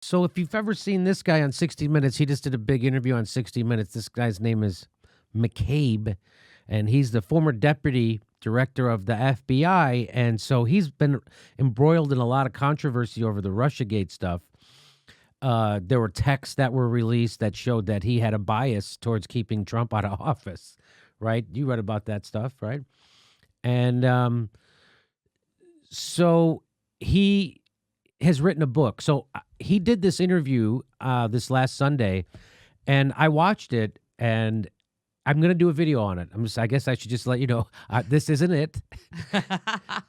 So if you've ever seen this guy on 60 Minutes, he just did a big interview on 60 Minutes. This guy's name is McCabe, and he's the former deputy director of the FBI. And so he's been embroiled in a lot of controversy over the Russiagate stuff. There were texts that were released that showed that he had a bias towards keeping Trump out of office, right? You read about that stuff, right? And so he has written a book. So he did this interview this last Sunday, and I watched it, and I'm going to do a video on it. I guess I should just let you know, this isn't it.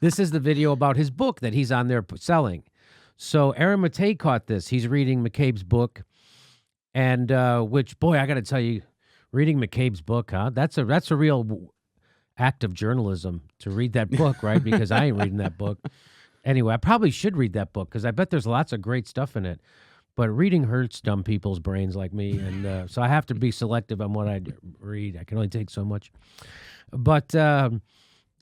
This is the video about his book that he's on there selling. So Aaron Matei caught this. He's reading McCabe's book, and which, boy, I got to tell you, reading McCabe's book, that's a real act of journalism to read that book, right? Because I ain't reading that book. Anyway, I probably should read that book because I bet there's lots of great stuff in it. But reading hurts dumb people's brains like me, and so I have to be selective on what I read. I can only take so much. But Aaron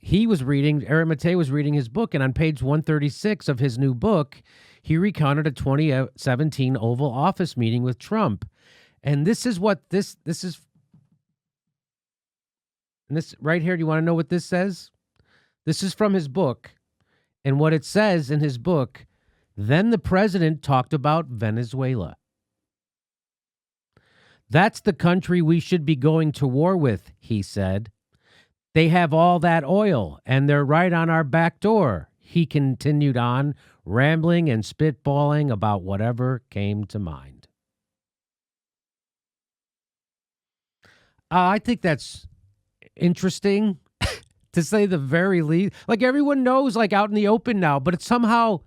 Matei was reading his book, and on page 136 of his new book, he recounted a 2017 Oval Office meeting with Trump. And this is what this is. And this right here, do you want to know what this says? This is from his book. And what it says in his book, then the president talked about Venezuela. That's the country we should be going to war with, he said. They have all that oil, and they're right on our back door, he continued on, rambling and spitballing about whatever came to mind. I think that's interesting, to say the very least. Like, everyone knows, like, out in the open now, but it's somehow...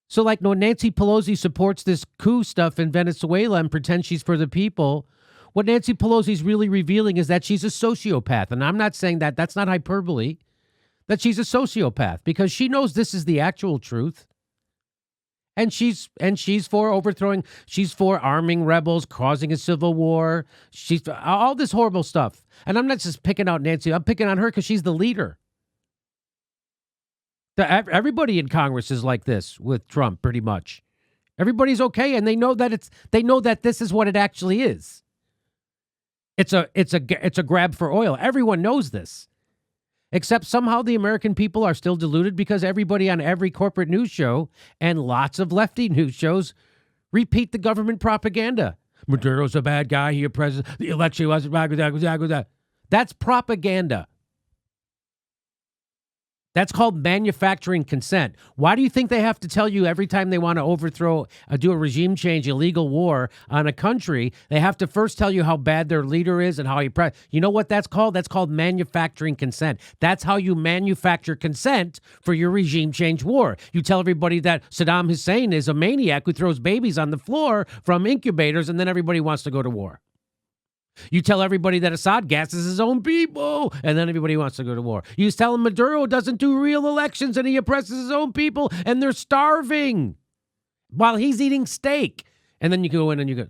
So, like, no, Nancy Pelosi supports this coup stuff in Venezuela and pretends she's for the people. What Nancy Pelosi's really revealing is that she's a sociopath. And I'm not saying that. That's not hyperbole. That she's a sociopath because she knows this is the actual truth. And she's for overthrowing. She's for arming rebels, causing a civil war. She's all this horrible stuff. And I'm not just picking out Nancy. I'm picking on her because she's the leader. Everybody in Congress is like this with Trump, pretty much. Everybody's okay, and they know that this is what it actually is. It's a grab for oil. Everyone knows this. Except somehow the American people are still deluded because everybody on every corporate news show and lots of lefty news shows repeat the government propaganda. Maduro's a bad guy. He a president. The election was bad. That's propaganda. That's called manufacturing consent. Why do you think they have to tell you every time they want to overthrow, do a regime change, illegal war on a country, they have to first tell you how bad their leader is and how he... You know what that's called? That's called manufacturing consent. That's how you manufacture consent for your regime change war. You tell everybody that Saddam Hussein is a maniac who throws babies on the floor from incubators, and then everybody wants to go to war. You tell everybody that Assad gasses his own people, and then everybody wants to go to war. You tell them Maduro doesn't do real elections, and he oppresses his own people, and they're starving while he's eating steak. And then you go in and you go.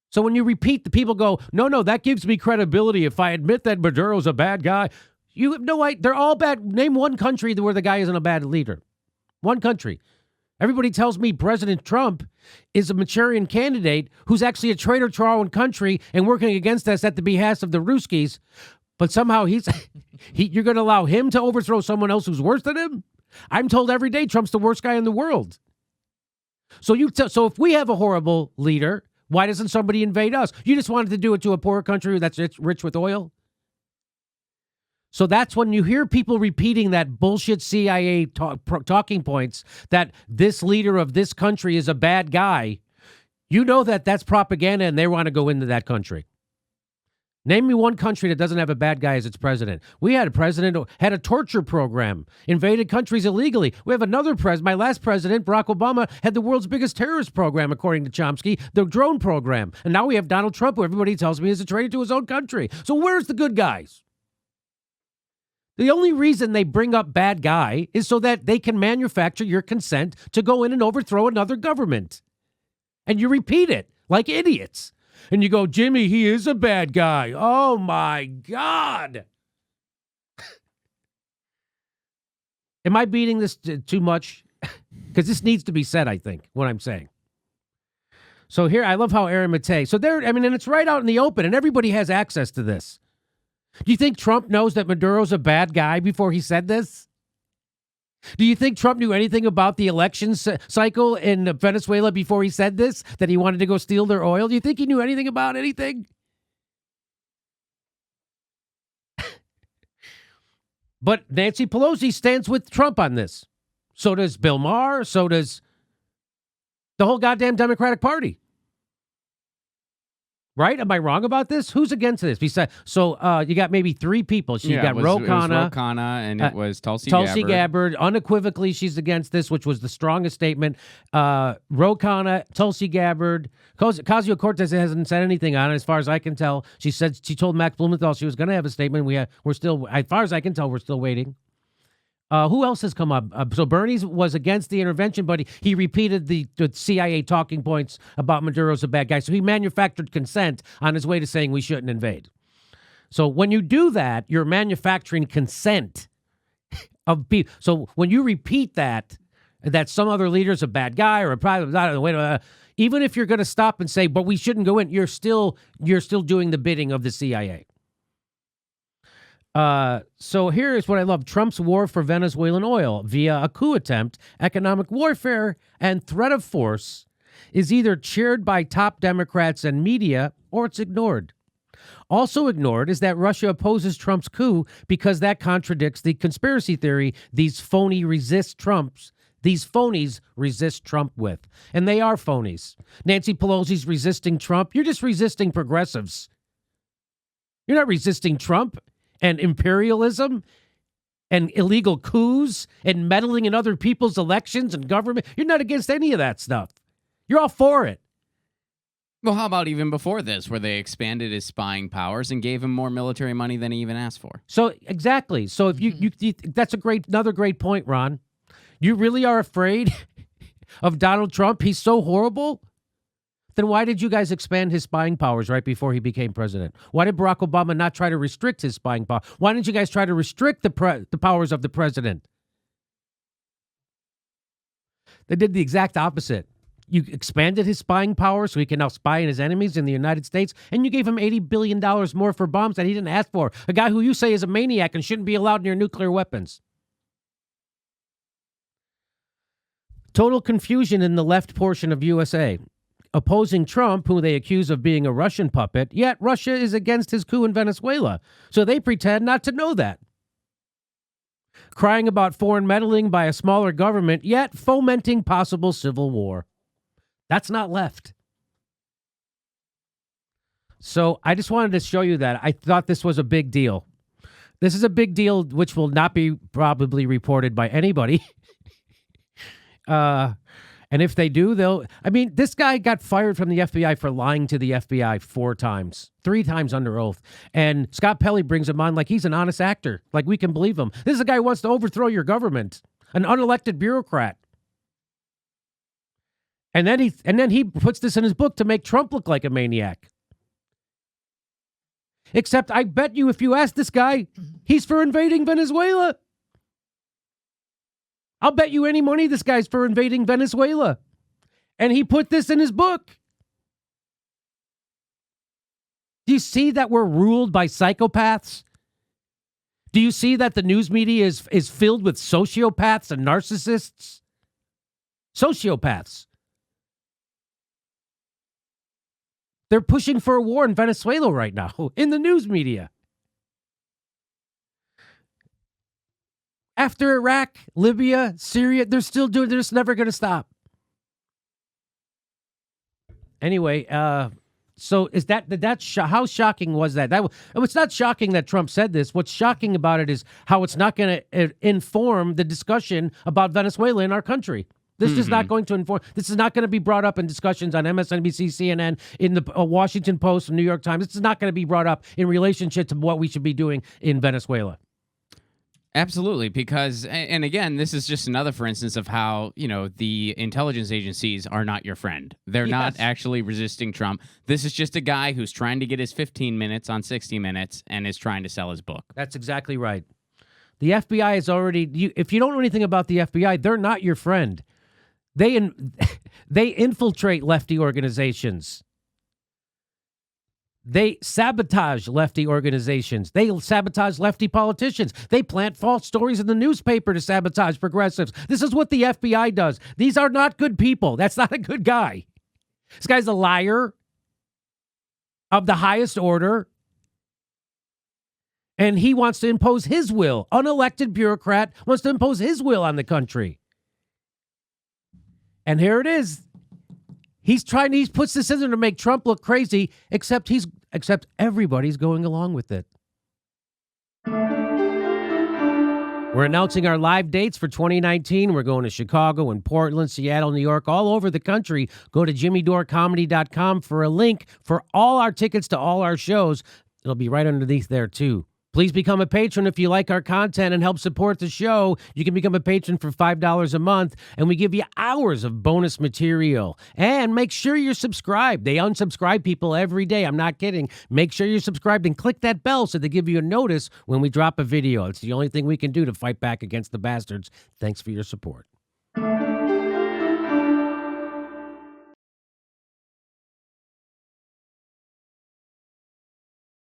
So when you repeat, the people go, no, that gives me credibility if I admit that Maduro's a bad guy. You know, they're all bad. Name one country where the guy isn't a bad leader. One country. Everybody tells me President Trump is a Manchurian candidate who's actually a traitor to our own country and working against us at the behest of the Ruskies. But somehow you're going to allow him to overthrow someone else who's worse than him? I'm told every day Trump's the worst guy in the world. So if we have a horrible leader, why doesn't somebody invade us? You just wanted to do it to a poor country that's rich with oil? So that's when you hear people repeating that bullshit CIA talking points that this leader of this country is a bad guy. You know that that's propaganda and they want to go into that country. Name me one country that doesn't have a bad guy as its president. We had a president who had a torture program, invaded countries illegally. We have another president. My last president, Barack Obama, had the world's biggest terrorist program, according to Chomsky, the drone program. And now we have Donald Trump, who everybody tells me is a traitor to his own country. So where's the good guys? The only reason they bring up bad guy is so that they can manufacture your consent to go in and overthrow another government. And you repeat it like idiots. And you go, Jimmy, he is a bad guy. Oh, my God. Am I beating this too much? because this needs to be said, I think, what I'm saying. So here, I love how Aaron Matei. So there, I mean, and it's right out in the open, and everybody has access to this. Do you think Trump knows that Maduro's a bad guy before he said this? Do you think Trump knew anything about the election cycle in Venezuela before he said this, that he wanted to go steal their oil? Do you think he knew anything about anything? But Nancy Pelosi stands with Trump on this. So does Bill Maher. So does the whole goddamn Democratic Party. Right? Am I wrong about this? Who's against this? Besides, so you got maybe three people. You got Ro Khanna, and it was Tulsi Gabbard. Unequivocally, she's against this, which was the strongest statement. Ro Khanna, Tulsi Gabbard, Ocasio-Cortez hasn't said anything on it, as far as I can tell. She told Max Blumenthal she was going to have a statement. We're still, as far as I can tell, we're still waiting. Who else has come up? So Bernie was against the intervention, but he repeated the CIA talking points about Maduro's a bad guy. So he manufactured consent on his way to saying we shouldn't invade. So when you do that, you're manufacturing consent of people. So when you repeat that some other leader's a bad guy or a private, even if you're going to stop and say, but we shouldn't go in, you're still doing the bidding of the CIA. So here is what I love. Trump's war for Venezuelan oil via a coup attempt, economic warfare, and threat of force is either cheered by top Democrats and media or it's ignored. Also ignored is that Russia opposes Trump's coup because that contradicts the conspiracy theory these phonies resist Trump with. And they are phonies. Nancy Pelosi's resisting Trump. You're just resisting progressives. You're not resisting Trump and imperialism and illegal coups and meddling in other people's elections and government. You're not against any of that stuff. You're all for it. Well, how about even before this, where they expanded his spying powers and gave him more military money than he even asked for? So exactly. So if you that's another great point, Ron. You really are afraid of Donald Trump? He's so horrible? Then why did you guys expand his spying powers right before he became president? Why did Barack Obama not try to restrict his spying power? Why didn't you guys try to restrict the powers of the president? They did the exact opposite. You expanded his spying power so he can now spy on his enemies in the United States, and you gave him $80 billion more for bombs that he didn't ask for. A guy who you say is a maniac and shouldn't be allowed near nuclear weapons. Total confusion in the left portion of USA. Opposing Trump, who they accuse of being a Russian puppet, yet Russia is against his coup in Venezuela. So they pretend not to know that. Crying about foreign meddling by a smaller government, yet fomenting possible civil war. That's not left. So I just wanted to show you that. I thought this was a big deal. This is a big deal which will not be probably reported by anybody. And if they do, this guy got fired from the FBI for lying to the FBI 4 times, 3 times under oath. And Scott Pelley brings him on like he's an honest actor, like we can believe him. This is a guy who wants to overthrow your government, an unelected bureaucrat. And then he puts this in his book to make Trump look like a maniac. Except I bet you if you ask this guy, he's for invading Venezuela. I'll bet you any money this guy's for invading Venezuela. And he put this in his book. Do you see that we're ruled by psychopaths? Do you see that the news media is filled with sociopaths and narcissists? Sociopaths. They're pushing for a war in Venezuela right now in the news media. After Iraq, Libya, Syria, they're just never going to stop. Anyway, so is how shocking was that? It's not shocking that Trump said this. What's shocking about it is how it's not going to inform the discussion about Venezuela in our country. This is not going to inform. This is not going to be brought up in discussions on MSNBC, CNN, in the Washington Post, and New York Times. This is not going to be brought up in relationship to what we should be doing in Venezuela. Absolutely, because, and again, this is just another, for instance, of how, the intelligence agencies are not your friend. They're not actually resisting Trump. This is just a guy who's trying to get his 15 minutes on 60 Minutes and is trying to sell his book. That's exactly right. The FBI is already, if you don't know anything about the FBI, they're not your friend. They infiltrate lefty organizations. They sabotage lefty organizations. They sabotage lefty politicians. They plant false stories in the newspaper to sabotage progressives. This is what the FBI does. These are not good people. That's not a good guy. This guy's a liar of the highest order. And he wants to impose his will. Unelected bureaucrat wants to impose his will on the country. And here it is. He puts this in there to make Trump look crazy, except everybody's going along with it. We're announcing our live dates for 2019. We're going to Chicago and Portland, Seattle, New York, all over the country. Go to jimmydorecomedy.com for a link for all our tickets to all our shows. It'll be right underneath there, too. Please become a patron if you like our content and help support the show. You can become a patron for $5 a month, and we give you hours of bonus material. And make sure you're subscribed. They unsubscribe people every day. I'm not kidding. Make sure you're subscribed and click that bell so they give you a notice when we drop a video. It's the only thing we can do to fight back against the bastards. Thanks for your support.